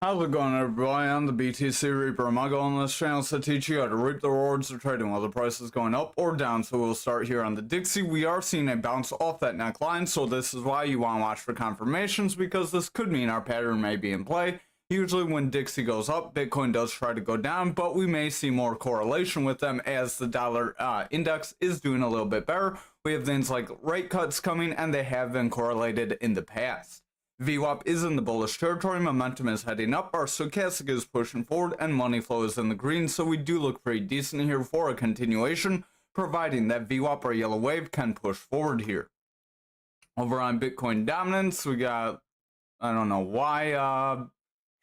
How's it going, everybody? I'm the BTCReaper. My goal on this channel is to teach you how to reap the rewards of trading while the price is going up or down. So we'll start here on the Dixie. We are seeing a bounce off that neckline, so this is why you want to watch for confirmations, because this could mean our pattern may be in play. Usually when Dixie goes up, Bitcoin does try to go down, but we may see more correlation with them as the dollar index is doing a little bit better. We have things like rate cuts coming, and they have been correlated in the past. VWAP is in the bullish territory, momentum is heading up, our stochastic is pushing forward, and money flow is in the green, so we do look pretty decent here for a continuation, providing that VWAP or yellow wave can push forward here. Over on Bitcoin dominance, we got, I don't know why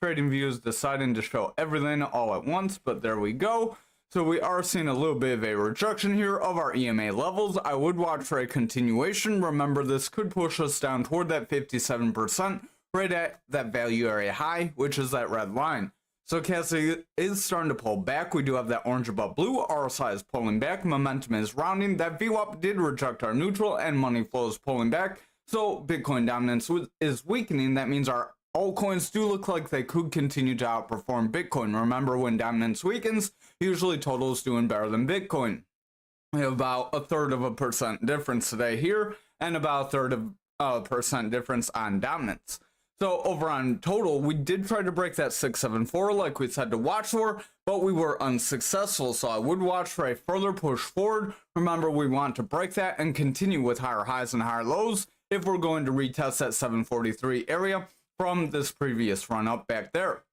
TradingView is deciding to show everything all at once, but there we go. So we are seeing a little bit of a rejection here of our EMA levels. I would watch for a continuation. Remember, this could push us down toward that 57%, right at that value area high, which is that red line. Stochastic is starting to pull back. We do have that orange above blue. RSI is pulling back. Momentum is rounding. That VWAP did reject our neutral, and money flow is pulling back. So Bitcoin dominance is weakening. That means our altcoins do look like they could continue to outperform Bitcoin. Remember, when dominance weakens, usually total is doing better than Bitcoin. We have about 1/3% difference today here, and about 1/3% difference on dominance. So over on total, we did try to break that 674 like we said to watch for, but we were unsuccessful. So I would watch for a further push forward. Remember, we want to break that and continue with higher highs and higher lows if we're going to retest that 743 area from this previous run up back there.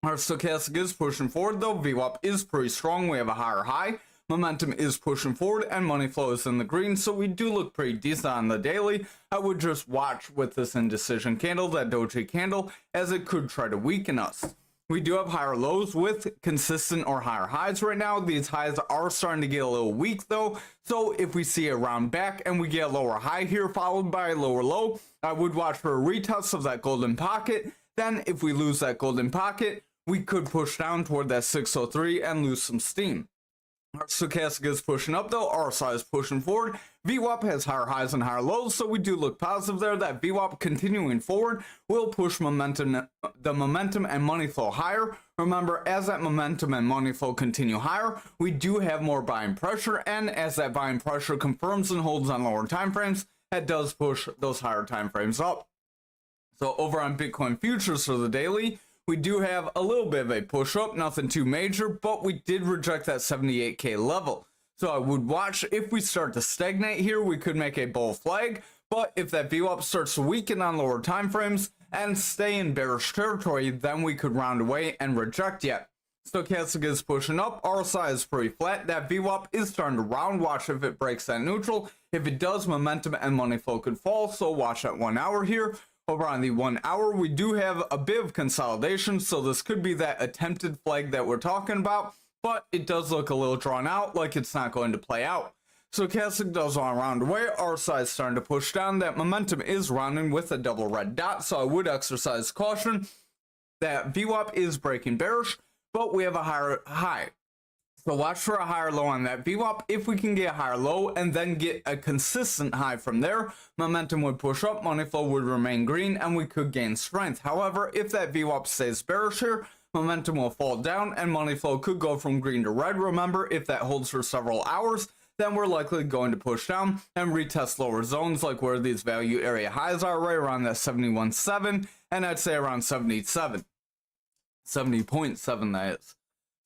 Our stochastic is pushing forward though. VWAP is pretty strong. We have a higher high. Momentum is pushing forward, and money flow is in the green, so we do look pretty decent on the daily. I would just watch with this indecision candle, that doji candle, as it could try to weaken us. We do have higher lows with consistent or higher highs right now. These highs are starting to get a little weak though, so if we see a round back and we get a lower high here followed by a lower low, I would watch for a retest of that golden pocket. Then if we lose that golden pocket, we could push down toward that 603 and lose some steam. Our stochastic is pushing up though, RSI is pushing forward. VWAP has higher highs and higher lows, so we do look positive there. That VWAP continuing forward will push the momentum and money flow higher. Remember, as that momentum and money flow continue higher, we do have more buying pressure, and as that buying pressure confirms and holds on lower time frames, that does push those higher time frames up. So over on Bitcoin futures for the daily, we do have a little bit of a push up, nothing too major, but we did reject that 78k level. So I would watch. If we start to stagnate here, we could make a bull flag, but if that VWAP starts to weaken on lower time frames and stay in bearish territory, then we could round away and reject yet. Stochastic is pushing up, RSI is pretty flat, that VWAP is starting to round. Watch if it breaks that neutral. If it does, momentum and money flow could fall, so watch that 1 hour here. Over on the 1 hour, we do have a bit of consolidation, so this could be that attempted flag that we're talking about, but it does look a little drawn out, like it's not going to play out. Stochastic does want to round away, RSI is starting to push down, that momentum is rounding with a double red dot, so I would exercise caution. That VWAP is breaking bearish, but we have a higher high. So watch for a higher low on that VWAP. If we can get a higher low and then get a consistent high from there, momentum would push up, money flow would remain green, and we could gain strength. However, if that VWAP stays bearish here, momentum will fall down and money flow could go from green to red. Remember, if that holds for several hours, then we're likely going to push down and retest lower zones like where these value area highs are, right around that 71.7, and I'd say around 70.7 that is.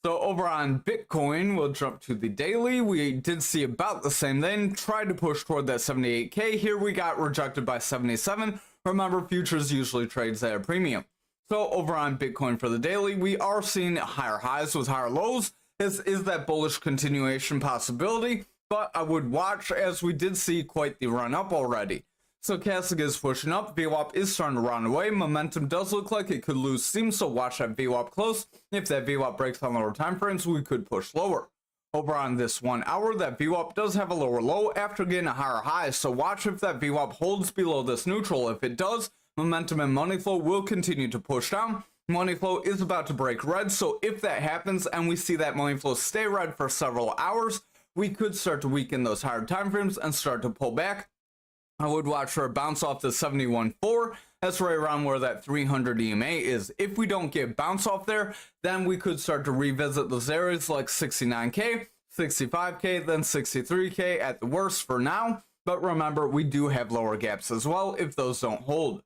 So over on Bitcoin, we'll jump to the daily. We did see about the same thing, tried to push toward that 78k. Here we got rejected by 77. Remember, futures usually trades at a premium. So over on Bitcoin for the daily, we are seeing higher highs with higher lows. This is that bullish continuation possibility, but I would watch as we did see quite the run up already. Stochastic is pushing up, VWAP is starting to run away, momentum does look like it could lose steam, so watch that VWAP close. If that VWAP breaks on lower time frames, we could push lower. Over on this 1 hour, that VWAP does have a lower low after getting a higher high, so watch if that VWAP holds below this neutral. If it does, momentum and money flow will continue to push down. Money flow is about to break red, so if that happens and we see that money flow stay red for several hours, we could start to weaken those higher time frames and start to pull back. I would watch for a bounce off the 71.4. That's right around where that 300 EMA is. If we don't get bounce off there, then we could start to revisit those areas like 69K, 65K, then 63K at the worst for now. But remember, we do have lower gaps as well if those don't hold.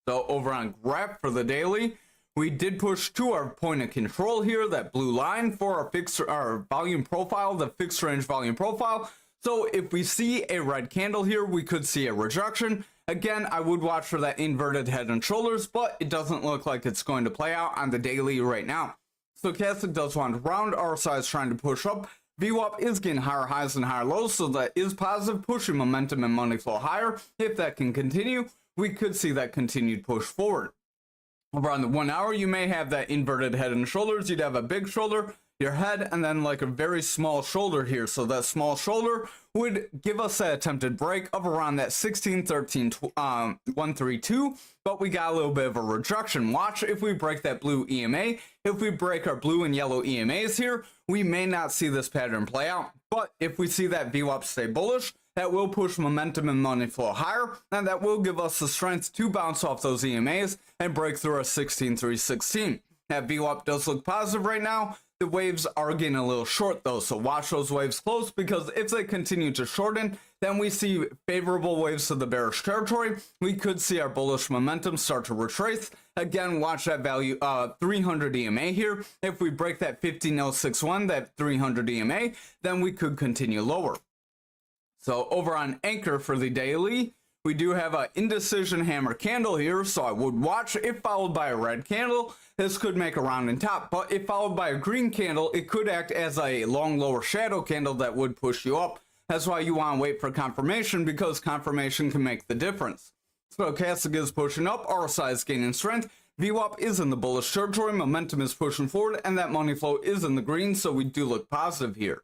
So over on graph for the daily, we did push to our point of control here, that blue line for our volume profile, the fixed range volume profile. So if we see a red candle here, we could see a rejection. Again, I would watch for that inverted head and shoulders, but it doesn't look like it's going to play out on the daily right now. Stochastic does want round RSI is trying to push up. VWAP is getting higher highs and higher lows, so that is positive, pushing momentum and money flow higher. If that can continue, we could see that continued push forward. Over on the 1 hour, you may have that inverted head and shoulders. You'd have a big shoulder, your head, and then like a very small shoulder here. So that small shoulder would give us that attempted break of around that 132, but we got a little bit of a rejection. Watch if we break that blue EMA. If we break our blue and yellow EMAs here, we may not see this pattern play out, but if we see that VWAP stay bullish, that will push momentum and money flow higher, and that will give us the strength to bounce off those EMAs and break through a 16.316. That VWAP does look positive right now. The waves are getting a little short though, so watch those waves close, because if they continue to shorten, then we see favorable waves to the bearish territory. We could see our bullish momentum start to retrace. Again, watch that value 300 EMA here. If we break that 15061, that 300 EMA, then we could continue lower. So over on Anchor for the daily, we do have an indecision hammer candle here, so I would watch. If followed by a red candle, this could make a round and top, but if followed by a green candle, it could act as a long lower shadow candle that would push you up. That's why you want to wait for confirmation, because confirmation can make the difference. Stochastic is pushing up, RSI is gaining strength, VWAP is in the bullish territory, momentum is pushing forward, and that money flow is in the green, so we do look positive here.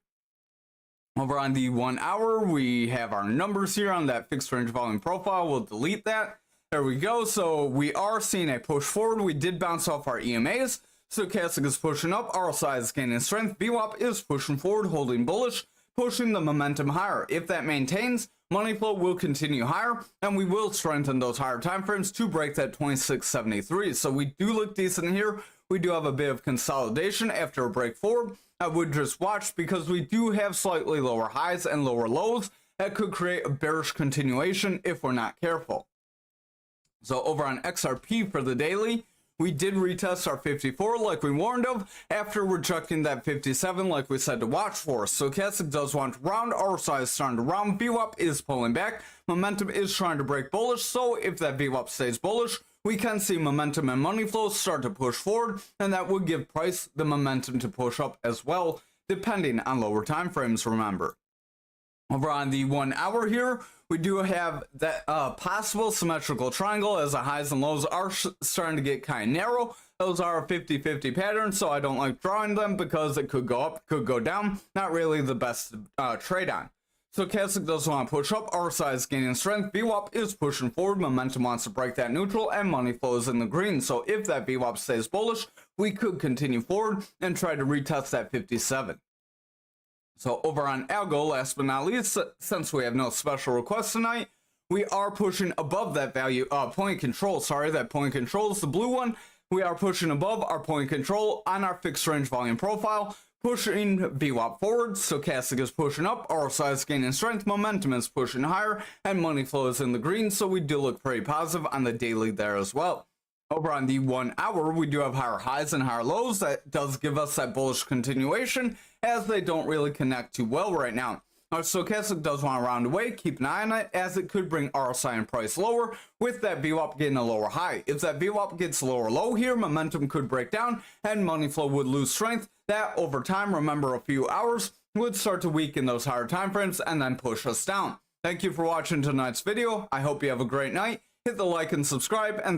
Over on the 1 hour, we have our numbers here on that fixed range volume profile. We'll delete that. There we go. So we are seeing a push forward. We did bounce off our EMAs. Stochastic is pushing up. RSI is gaining strength. VWAP is pushing forward, holding bullish, pushing the momentum higher. If that maintains, money flow will continue higher, and we will strengthen those higher time frames to break that 2673. So we do look decent here. We do have a bit of consolidation after a break forward. I would just watch, because we do have slightly lower highs and lower lows that could create a bearish continuation if we're not careful. So over on XRP for the daily, we did retest our 54 like we warned of after rejecting that 57 like we said to watch for. Stochastic does want to round, RSI is starting to round, VWAP is pulling back, momentum is trying to break bullish, so if that VWAP stays bullish, we can see momentum and money flow start to push forward, and that would give price the momentum to push up as well, depending on lower time frames, remember. Over on the 1 hour here, we do have that possible symmetrical triangle as the highs and lows are starting to get kind of narrow. Those are a 50-50 pattern, so I don't like drawing them because it could go up, could go down. Not really the best trade on. Stochastic does want to push up, RSI is gaining strength, VWAP is pushing forward, momentum wants to break that neutral, and money flows in the green. So if that VWAP stays bullish, we could continue forward and try to retest that 57. So over on Algo, last but not least, since we have no special requests tonight, we are pushing above that value, point control, that point control is the blue one. We are pushing above our point control on our fixed range volume profile, pushing VWAP forward. Stochastic is pushing up, RSI is gaining strength, momentum is pushing higher, and money flow is in the green, so we do look pretty positive on the daily there as well. Over on the 1 hour, we do have higher highs and higher lows. That does give us that bullish continuation, as they don't really connect too well right now. Our Stochastic does want to round away, keep an eye on it, as it could bring RSI and price lower, with that VWAP getting a lower high. If that VWAP gets lower low here, momentum could break down, and money flow would lose strength. That, over time, remember a few hours, would start to weaken those higher time frames and then push us down. Thank you for watching tonight's video. I hope you have a great night. Hit the like and subscribe, and